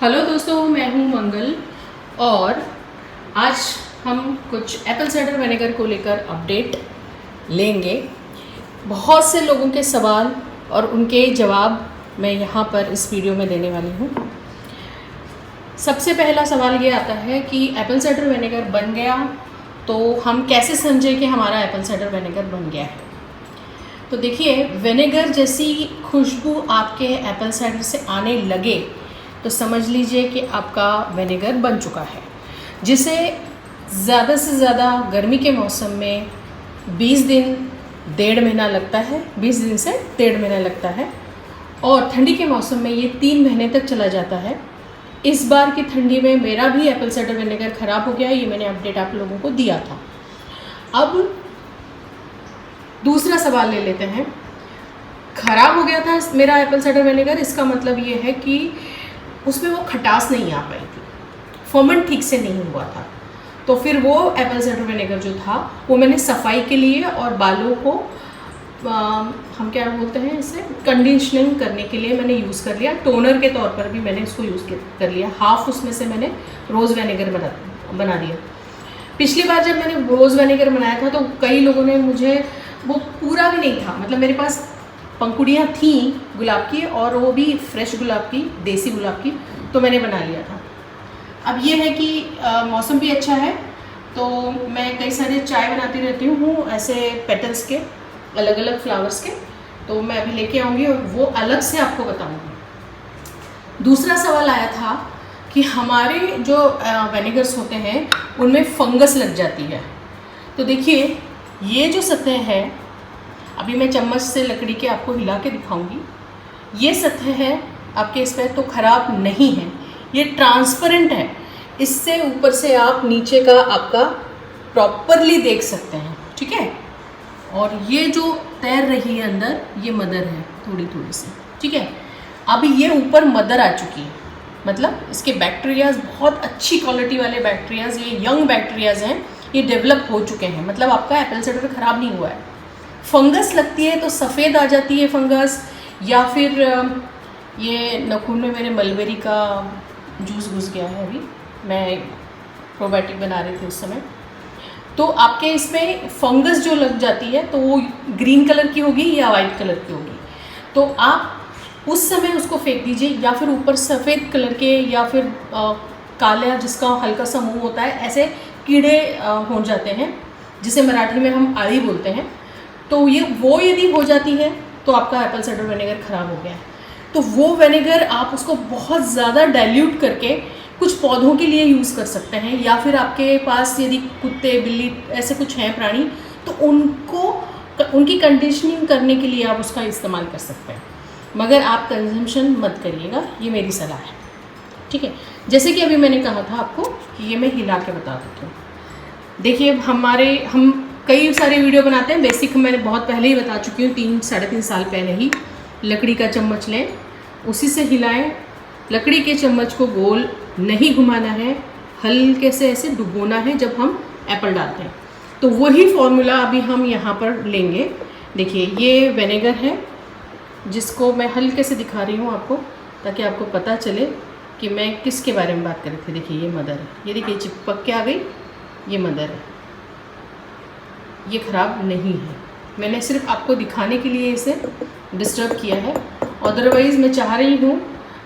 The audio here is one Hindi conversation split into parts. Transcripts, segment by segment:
हेलो दोस्तों, मैं हूं मंगल और आज हम कुछ एप्पल साइडर विनेगर को लेकर अपडेट लेंगे। बहुत से लोगों के सवाल और उनके जवाब मैं यहाँ पर इस वीडियो में देने वाली हूँ। सबसे पहला सवाल ये आता है कि एप्पल साइडर विनेगर बन गया तो हम कैसे समझें कि हमारा एप्पल साइडर विनेगर बन गया है। तो देखिए, विनेगर जैसी खुशबू आपके एप्पल साइडर से आने लगे तो समझ लीजिए कि आपका विनेगर बन चुका है, जिसे ज़्यादा से ज़्यादा गर्मी के मौसम में 20 दिन 1.5 महीना लगता है, 20 दिन से 1.5 महीना लगता है, और ठंडी के मौसम में ये 3 महीने तक चला जाता है। इस बार की ठंडी में मेरा भी एप्पल साइडर विनेगर ख़राब हो गया, ये मैंने अपडेट आप लोगों को दिया था। अब दूसरा सवाल ले लेते हैं। ख़राब हो गया था मेरा एप्पल साइडर विनेगर, इसका मतलब ये है कि उसमें वो खटास नहीं आ पाई थी, फर्मेंट ठीक से नहीं हुआ था। तो फिर वो एप्पल साइडर विनेगर जो था वो मैंने सफाई के लिए और बालों को हम क्या बोलते हैं इसे, कंडीशनिंग करने के लिए मैंने यूज़ कर लिया। टोनर के तौर पर भी मैंने इसको यूज़ कर लिया। हाफ उसमें से मैंने रोज़ विनेगर बना दिया। पिछली बार जब मैंने रोज़ विनेगर बनाया था तो कई लोगों ने मुझे, वो पूरा भी नहीं था, मतलब मेरे पास पंखुड़ियाँ थी गुलाब की, और वो भी फ्रेश गुलाब की, देसी गुलाब की, तो मैंने बना लिया था। अब ये है कि मौसम भी अच्छा है तो मैं कई सारे चाय बनाती रहती हूँ ऐसे पेटल्स के, अलग अलग फ्लावर्स के, तो मैं अभी लेके आऊँगी और वो अलग से आपको बताऊँगी। दूसरा सवाल आया था कि हमारे जो विनेगर्स होते हैं उनमें फंगस लग जाती है। तो देखिए, ये जो सतह है, अभी मैं चम्मच से लकड़ी के आपको हिला के दिखाऊंगी, ये सतह है आपके, इस पर तो ख़राब नहीं है, ये ट्रांसपेरेंट है। इससे ऊपर से आप नीचे का आपका प्रॉपरली देख सकते हैं, ठीक है। और ये जो तैर रही है अंदर, ये मदर है थोड़ी थोड़ी सी, ठीक है। अभी ये ऊपर मदर आ चुकी है, मतलब इसके बैक्टीरियाज बहुत अच्छी क्वालिटी वाले बैक्टीरियाज, ये यंग बैक्टीरियाज हैं, ये डेवलप हो चुके हैं, मतलब आपका एप्पल साइडर ख़राब नहीं हुआ है। फंगस लगती है तो सफ़ेद आ जाती है फंगस, या फिर ये नाखून में मेरे मलबेरी का जूस घुस गया है। अभी मैं प्रोबायोटिक बना रही थी उस समय, तो आपके इसमें फंगस जो लग जाती है तो वो ग्रीन कलर की होगी या वाइट कलर की होगी, तो आप उस समय उसको फेंक दीजिए, या फिर ऊपर सफ़ेद कलर के या फिर काला जिसका हल्का सा मुँह होता है, ऐसे कीड़े हो जाते हैं जिसे मराठी में हम आड़ी बोलते हैं। तो ये वो यदि हो जाती है तो आपका एप्पल साइडर विनेगर ख़राब हो गया है। तो वो विनेगर आप उसको बहुत ज़्यादा डाइल्यूट करके कुछ पौधों के लिए यूज़ कर सकते हैं, या फिर आपके पास यदि कुत्ते बिल्ली ऐसे कुछ हैं प्राणी, तो उनकी कंडीशनिंग करने के लिए आप उसका इस्तेमाल कर सकते हैं, मगर आप कंजम्पशन मत करिएगा, ये मेरी सलाह है, ठीक है। जैसे कि अभी मैंने कहा था आपको कि ये मैं हिला के बता देती हूँ। देखिए, हम कई सारे वीडियो बनाते हैं, बेसिक मैंने बहुत पहले ही बता चुकी हूँ, 3-3.5 साल पहले ही। लकड़ी का चम्मच लें, उसी से हिलाएं। लकड़ी के चम्मच को गोल नहीं घुमाना है, हल्के से ऐसे डुबोना है जब हम एप्पल डालते हैं। तो वही फॉर्मूला अभी हम यहाँ पर लेंगे। देखिए, ये विनेगर है जिसको मैं हल्के से दिखा रही हूँ आपको, ताकि आपको पता चले कि मैं किसके बारे में बात कर रही थी। देखिए, ये मदर है, ये देखिए चिपक के आ गई, ये मदर है, ये ख़राब नहीं है। मैंने सिर्फ आपको दिखाने के लिए इसे डिस्टर्ब किया है, अदरवाइज़ मैं चाह रही हूँ,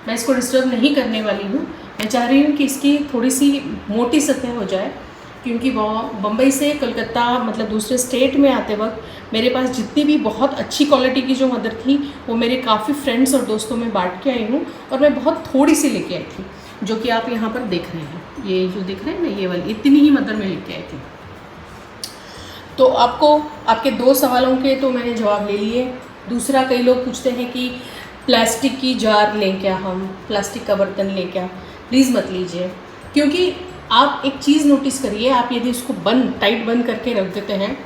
मैं इसको डिस्टर्ब नहीं करने वाली हूँ। मैं चाह रही हूँ कि इसकी थोड़ी सी मोटी सतह हो जाए, क्योंकि बम्बई से कलकत्ता, मतलब दूसरे स्टेट में आते वक्त मेरे पास जितनी भी बहुत अच्छी क्वालिटी की जो मदर थी, वो मेरे काफ़ी फ्रेंड्स और दोस्तों में बांट के आई हूँ, और मैं बहुत थोड़ी सी लेके आई थी, जो कि आप यहाँ पर देख रहे हैं। ये जो देख रहे हैं ना, ये वाली इतनी ही मदर में लेके आई थी। तो आपके 2 सवालों के तो मैंने जवाब ले लिए। दूसरा, कई लोग पूछते हैं कि प्लास्टिक की जार लें क्या, हम प्लास्टिक का बर्तन लें क्या। प्लीज़ मत लीजिए, क्योंकि आप एक चीज़ नोटिस करिए, आप यदि उसको टाइट बंद करके रख देते हैं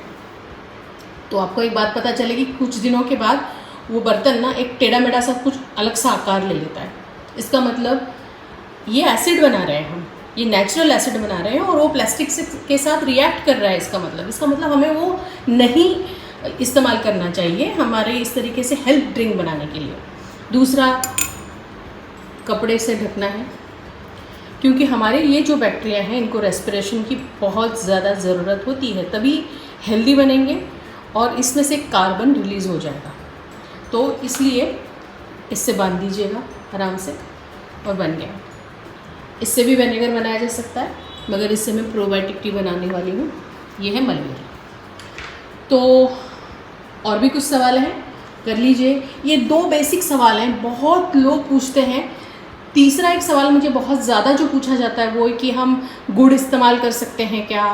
तो आपको एक बात पता चलेगी, कुछ दिनों के बाद वो बर्तन ना एक टेढ़ा मेढ़ा सा कुछ अलग सा आकार ले लेता है। इसका मतलब ये एसिड बना रहे हैं हम, ये नेचुरल एसिड बना रहे हैं, और वो प्लास्टिक के साथ रिएक्ट कर रहा है। इसका मतलब हमें वो नहीं इस्तेमाल करना चाहिए हमारे इस तरीके से हेल्थ ड्रिंक बनाने के लिए। दूसरा, कपड़े से ढकना है, क्योंकि हमारे ये जो बैक्टीरिया हैं इनको रेस्पिरेशन की बहुत ज़्यादा ज़रूरत होती है, तभी हेल्दी बनेंगे और इसमें से कार्बन रिलीज़ हो जाएगा। तो इसलिए इससे बांध दीजिएगा आराम से और बन गया। इससे भी विनेगर बनाया जा सकता है, मगर इससे मैं प्रोबायोटिक टी बनाने वाली हूँ। ये है मलबेरी। तो और भी कुछ सवाल हैं, कर लीजिए। ये 2 बेसिक सवाल हैं, बहुत लोग पूछते हैं। तीसरा एक सवाल मुझे बहुत ज़्यादा जो पूछा जाता है वो है कि हम गुड़ इस्तेमाल कर सकते हैं क्या,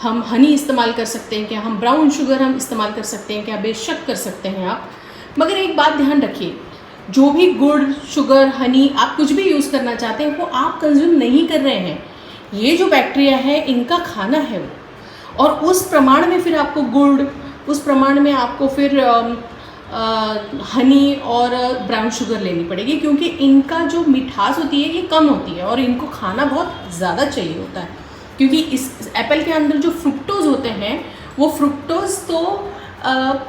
हम हनी इस्तेमाल कर सकते हैं क्या, हम ब्राउन शुगर हम इस्तेमाल कर सकते हैं क्या। बेशक कर सकते हैं आप, मगर एक बात ध्यान रखिए, जो भी गुड़, शुगर, हनी आप कुछ भी यूज़ करना चाहते हैं वो आप कंज्यूम नहीं कर रहे हैं। ये जो बैक्टीरिया है इनका खाना है वो, और उस प्रमाण में फिर आपको गुड़, उस प्रमाण में आपको फिर हनी और ब्राउन शुगर लेनी पड़ेगी, क्योंकि इनका जो मिठास होती है ये कम होती है और इनको खाना बहुत ज़्यादा चाहिए होता है। क्योंकि इस एप्पल के अंदर जो फ्रुक्टोज होते हैं वो फ्रुक्टोज तो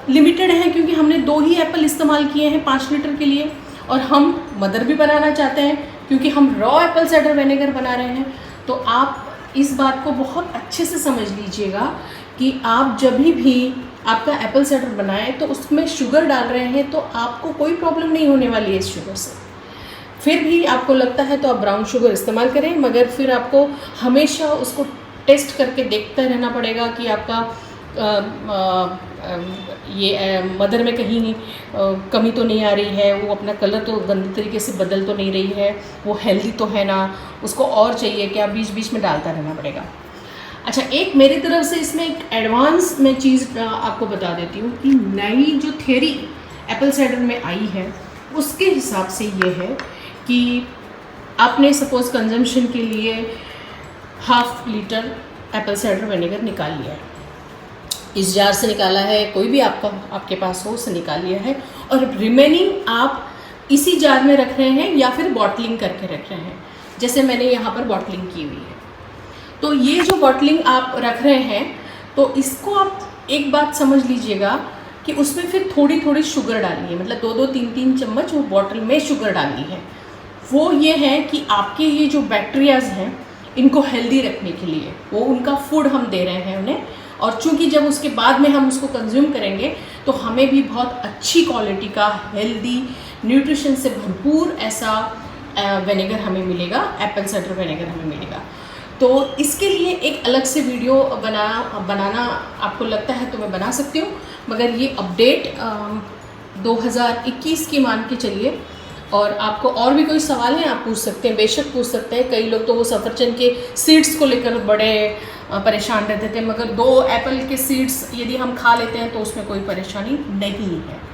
लिमिटेड है, क्योंकि हमने 2 ही एप्पल इस्तेमाल किए हैं 5 लीटर के लिए, और हम मदर भी बनाना चाहते हैं क्योंकि हम रॉ एप्पल साइडर विनेगर बना रहे हैं। तो आप इस बात को बहुत अच्छे से समझ लीजिएगा कि आप जब भी आपका एप्पल साइडर बनाएं तो उसमें शुगर डाल रहे हैं तो आपको कोई प्रॉब्लम नहीं होने वाली है इस शुगर से। फिर भी आपको लगता है तो आप ब्राउन शुगर इस्तेमाल करें, मगर फिर आपको हमेशा उसको टेस्ट करके देखते रहना पड़ेगा कि आपका ये मदर में कहीं कमी तो नहीं आ रही है, वो अपना कलर तो गंदे तरीके से बदल तो नहीं रही है, वो हेल्दी तो है ना, उसको और चाहिए क्या, बीच बीच में डालता रहना पड़ेगा। अच्छा, एक मेरी तरफ से इसमें एक एडवांस में चीज़ आपको बता देती हूँ कि नई जो थ्योरी एप्पल साइडर में आई है उसके हिसाब से ये है कि आपने सपोज़ कंजम्पशन के लिए 1/2 लीटर एप्पल साइडर विनेगर निकाल लिया है, इस जार से निकाला है, कोई भी आपके पास हो उससे निकाल लिया है, और रिमेनिंग आप इसी जार में रख रहे हैं या फिर बॉटलिंग करके रख रहे हैं। जैसे मैंने यहाँ पर बॉटलिंग की हुई है, तो ये जो बॉटलिंग आप रख रहे हैं तो इसको आप एक बात समझ लीजिएगा कि उसमें फिर थोड़ी थोड़ी शुगर डालनी है, मतलब 2-2, 3-3 चम्मच वो बॉटल में शुगर डालनी है। वो ये है कि आपके ये जो बैक्टीरियाज हैं इनको हेल्दी रखने के लिए वो उनका फूड हम दे रहे हैं उन्हें, और चूँकि जब उसके बाद में हम उसको कंज्यूम करेंगे तो हमें भी बहुत अच्छी क्वालिटी का हेल्दी न्यूट्रिशन से भरपूर ऐसा विनेगर हमें मिलेगा, एप्पल साइडर विनेगर हमें मिलेगा। तो इसके लिए एक अलग से वीडियो बनाना आपको लगता है तो मैं बना सकती हूँ, मगर ये अपडेट 2021 की मान के चलिए। और आपको और भी कोई सवाल है आप पूछ सकते हैं, बेशक पूछ सकते हैं। कई लोग तो वो सफरचंद के सीड्स को लेकर बड़े परेशान रहते थे, मगर 2 एप्पल के सीड्स यदि हम खा लेते हैं तो उसमें कोई परेशानी नहीं है।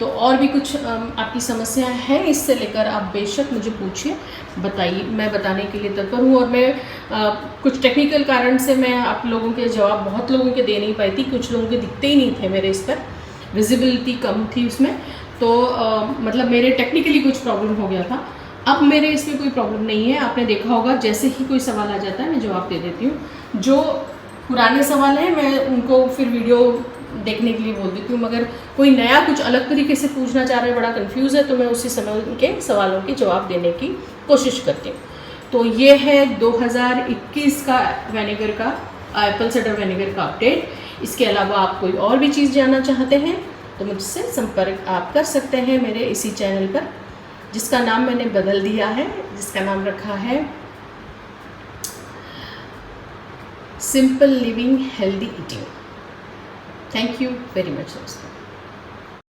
तो और भी कुछ आपकी समस्या है इससे लेकर आप बेशक मुझे पूछिए, बताइए, मैं बताने के लिए तत्पर हूँ। और मैं कुछ टेक्निकल कारण से मैं आप लोगों के जवाब बहुत लोगों के दे नहीं पाई थी, कुछ लोगों के दिखते ही नहीं थे मेरे इस पर, विजिबिलिटी कम थी उसमें, तो मतलब मेरे टेक्निकली कुछ प्रॉब्लम हो गया था। अब मेरे इसमें कोई प्रॉब्लम नहीं है, आपने देखा होगा जैसे ही कोई सवाल आ जाता है मैं जवाब दे देती हूँ। जो पुराने सवाल हैं मैं उनको फिर वीडियो देखने के लिए बोल देती हूँ, मगर कोई नया कुछ अलग तरीके से पूछना चाह रहा है, बड़ा कंफ्यूज है, तो मैं उसी समय उनके सवालों के जवाब देने की कोशिश करती हूँ। तो ये है 2021 का विनेगर का, एप्पल साइडर विनेगर का अपडेट। इसके अलावा आप कोई और भी चीज़ जानना चाहते हैं तो मुझसे संपर्क आप कर सकते हैं मेरे इसी चैनल पर, जिसका नाम मैंने बदल दिया है, जिसका नाम रखा है simple living healthy eating. Thank you very much दोस्तों।